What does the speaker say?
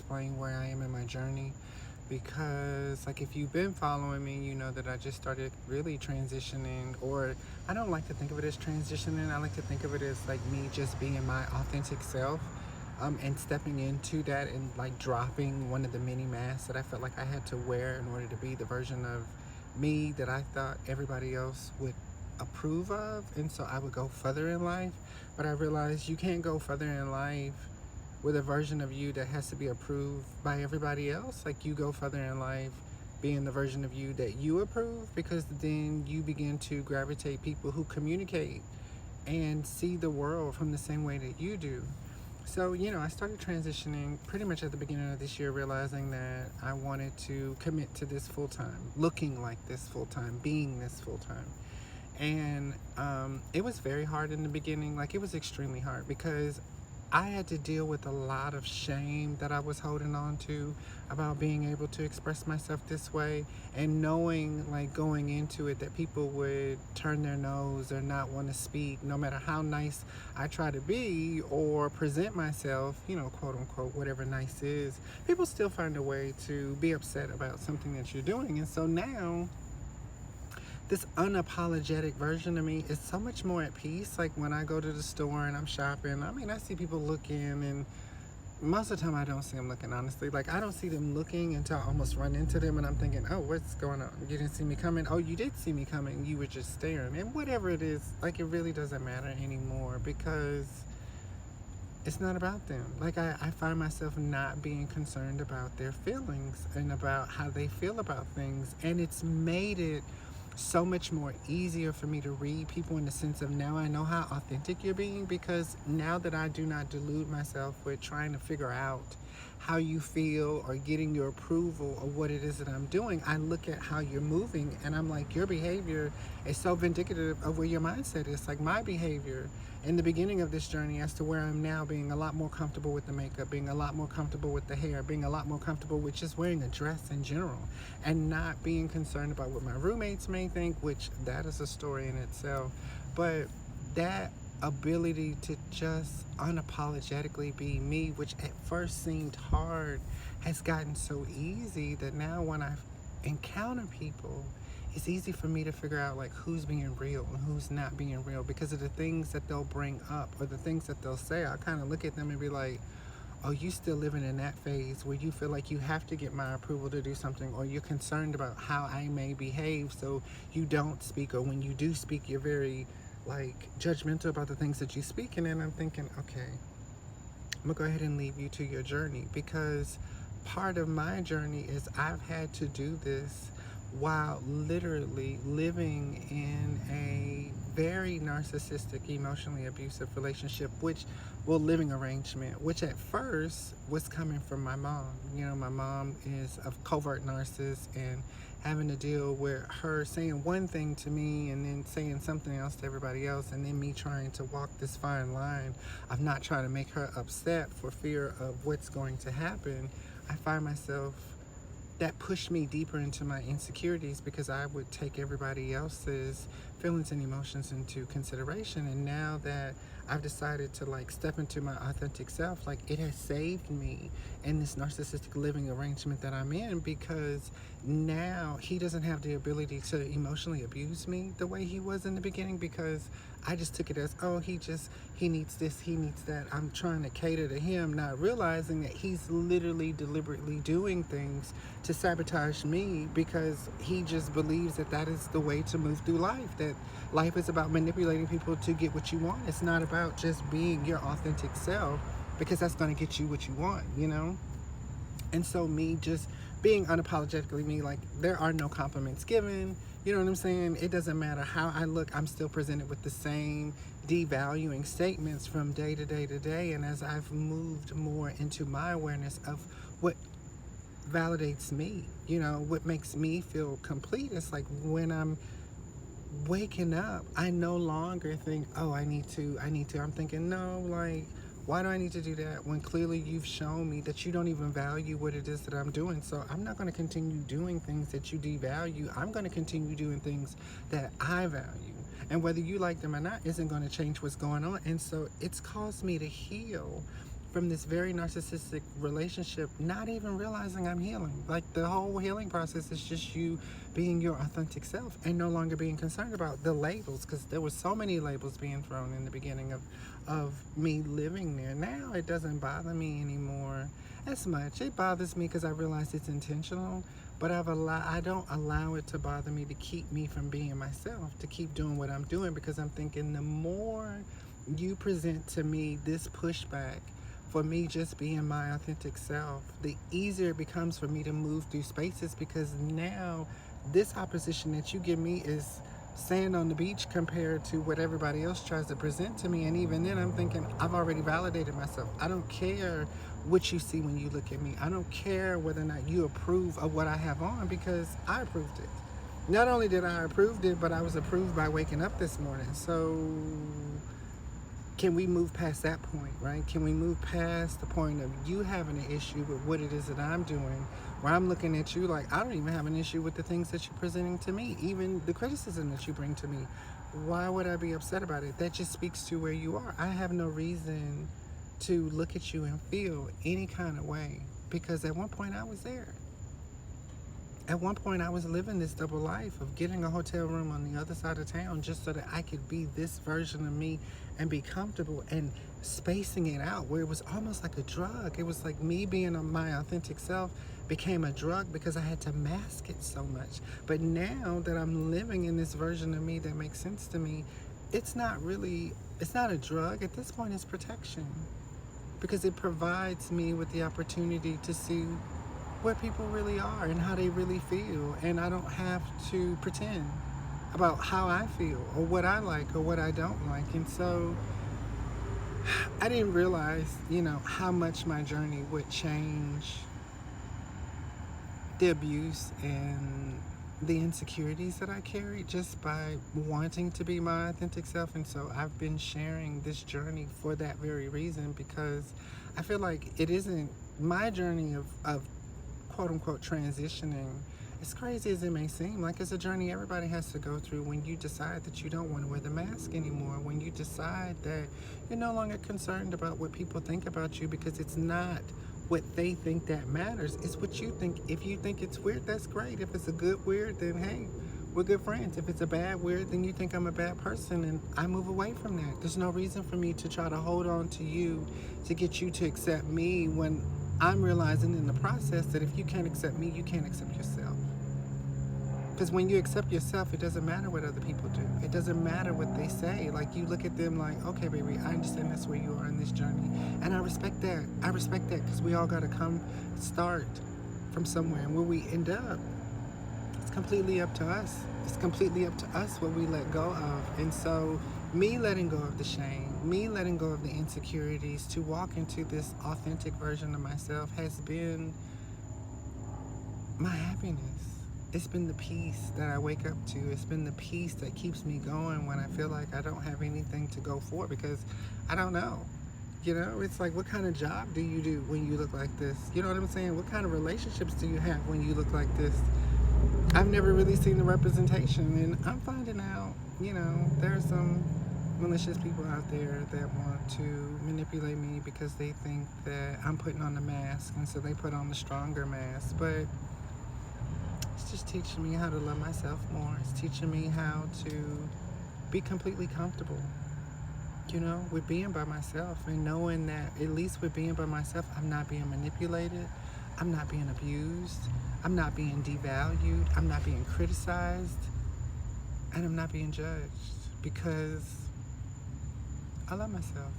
explain where I am in my journey. Because, like, if you've been following me, you know that I just started really transitioning, or I don't like to think of it as transitioning. I like to think of it as like me just being my authentic self, and stepping into that and like dropping one of the many masks that I felt like I had to wear in order to be the version of me that I thought everybody else would approve of. And so I would go further in life, but I realized you can't go further in life with a version of you that has to be approved by everybody else. Like, you go further in life being the version of you that you approve, because then you begin to gravitate people who communicate and see the world from the same way that you do. So, I started transitioning pretty much at the beginning of this year, realizing that I wanted to commit to this full time, looking like this full time, being this full time. And it was very hard in the beginning. Like, it was extremely hard because I had to deal with a lot of shame that I was holding on to about being able to express myself this way, and knowing, like, going into it, that people would turn their nose or not want to speak no matter how nice I try to be or present myself, quote unquote, whatever nice is. People still find a way to be upset about something that you're doing. And so now this unapologetic version of me is so much more at peace. Like, when I go to the store and I'm shopping, I mean, I see people looking, and most of the time I don't see them looking, honestly. Like, I don't see them looking until I almost run into them and I'm thinking, oh, what's going on? You didn't see me coming? Oh, you did see me coming. You were just staring. And whatever it is, like, it really doesn't matter anymore, because it's not about them. Like, I find myself not being concerned about their feelings and about how they feel about things. And it's made it so much more easier for me to read people, in the sense of, now I know how authentic you're being, because now that I do not delude myself with trying to figure out how you feel or getting your approval of what it is that I'm doing, I look at how you're moving and I'm like, your behavior is so vindicative of where your mindset is. Like, my behavior in the beginning of this journey as to where I'm now, being a lot more comfortable with the makeup, being a lot more comfortable with the hair, being a lot more comfortable with just wearing a dress in general, and not being concerned about what my roommates may think, which that is a story in itself. But that ability to just unapologetically be me, which at first seemed hard, has gotten so easy that now when I encounter people, it's easy for me to figure out, like, who's being real and who's not being real, because of the things that they'll bring up or the things that they'll say. I kind of look at them and be like, oh, you still living in that phase where you feel like you have to get my approval to do something, or you're concerned about how I may behave, so you don't speak, or when you do speak, you're very, like, judgmental about the things that you speak. And then I'm thinking, okay, I'm gonna go ahead and leave you to your journey, because part of my journey is I've had to do this while literally living in a very narcissistic, emotionally abusive relationship, living arrangement, which at first was coming from my mom. My mom is a covert narcissist, and having to deal with her saying one thing to me and then saying something else to everybody else, and then me trying to walk this fine line of not trying to make her upset for fear of what's going to happen. I find myself, that pushed me deeper into my insecurities, because I would take everybody else's feelings and emotions into consideration. And now that I've decided to, like, step into my authentic self, like, it has saved me in this narcissistic living arrangement that I'm in, because now he doesn't have the ability to emotionally abuse me the way he was in the beginning, because I just took it as, oh, he needs this, he needs that. I'm trying to cater to him, not realizing that he's literally deliberately doing things to sabotage me, because he just believes that that is the way to move through life, that life is about manipulating people to get what you want. It's not about just being your authentic self, because that's going to get you what you want, And so me just being unapologetically me, like, there are no compliments given. You know what I'm saying? It doesn't matter how I look. I'm still presented with the same devaluing statements from day to day to day. And as I've moved more into my awareness of what validates me, what makes me feel complete, it's like, when I'm waking up, I no longer think, oh, I need to. I'm thinking, no, like, why do I need to do that when clearly you've shown me that you don't even value what it is that I'm doing? So I'm not going to continue doing things that you devalue. I'm going to continue doing things that I value. And whether you like them or not isn't going to change what's going on. And so it's caused me to heal from this very narcissistic relationship, not even realizing I'm healing. Like the whole healing process is just you being your authentic self and no longer being concerned about the labels, because there were so many labels being thrown in the beginning of me living there. Now it doesn't bother me anymore as much. It bothers me because I realize it's intentional, but I don't allow it to bother me to keep me from being myself, to keep doing what I'm doing, because I'm thinking the more you present to me this pushback for me just being my authentic self, the easier it becomes for me to move through spaces, because now this opposition that you give me is sand on the beach compared to what everybody else tries to present to me. And even then I'm thinking, I've already validated myself. I don't care what you see when you look at me. I don't care whether or not you approve of what I have on, because I approved it. Not only did I approve it, but I was approved by waking up this morning. So can we move past that point, right? Can we move past the point of you having an issue with what it is that I'm doing, where I'm looking at you like I don't even have an issue with the things that you're presenting to me, even the criticism that you bring to me. Why would I be upset about it? That just speaks to where you are. I have no reason to look at you and feel any kind of way, because at one point I was there. At one point I was living this double life of getting a hotel room on the other side of town just so that I could be this version of me and be comfortable, and spacing it out where it was almost like a drug. It was like me being my authentic self became a drug because I had to mask it so much. But now that I'm living in this version of me that makes sense to me, it's not a drug. At this point, it's protection, because it provides me with the opportunity to see where people really are and how they really feel, and I don't have to pretend about how I feel or what I like or what I don't like. And so I didn't realize, how much my journey would change the abuse and the insecurities that I carried just by wanting to be my authentic self. And so I've been sharing this journey for that very reason, because I feel like it isn't my journey of quote unquote transitioning. As crazy as it may seem, like it's a journey everybody has to go through when you decide that you don't want to wear the mask anymore, when you decide that you're no longer concerned about what people think about you, because it's not what they think that matters, it's what you think. If you think it's weird, that's great. If it's a good weird, then hey, we're good friends. If it's a bad weird, then you think I'm a bad person, and I move away from that. There's no reason for me to try to hold on to you to get you to accept me, when I'm realizing in the process that if you can't accept me, you can't accept yourself. Because when you accept yourself, it doesn't matter what other people do. It doesn't matter what they say. Like, you look at them like, okay, baby, I understand that's where you are in this journey. And I respect that. I respect that, because we all got to start from somewhere. And where we end up, it's completely up to us. It's completely up to us what we let go of. And so me letting go of the shame, me letting go of the insecurities to walk into this authentic version of myself has been my happiness. It's been the peace that I wake up to. It's been the peace that keeps me going when I feel like I don't have anything to go for, because I don't know. It's like, what kind of job do you do when you look like this? You know what I'm saying? What kind of relationships do you have when you look like this? I've never really seen the representation, and I'm finding out, there are some malicious people out there that want to manipulate me because they think that I'm putting on the mask, and so they put on the stronger mask. But it's just teaching me how to love myself more. It's teaching me how to be completely comfortable, with being by myself, and knowing that at least with being by myself, I'm not being manipulated, I'm not being abused, I'm not being devalued, I'm not being criticized, and I'm not being judged, because I love myself.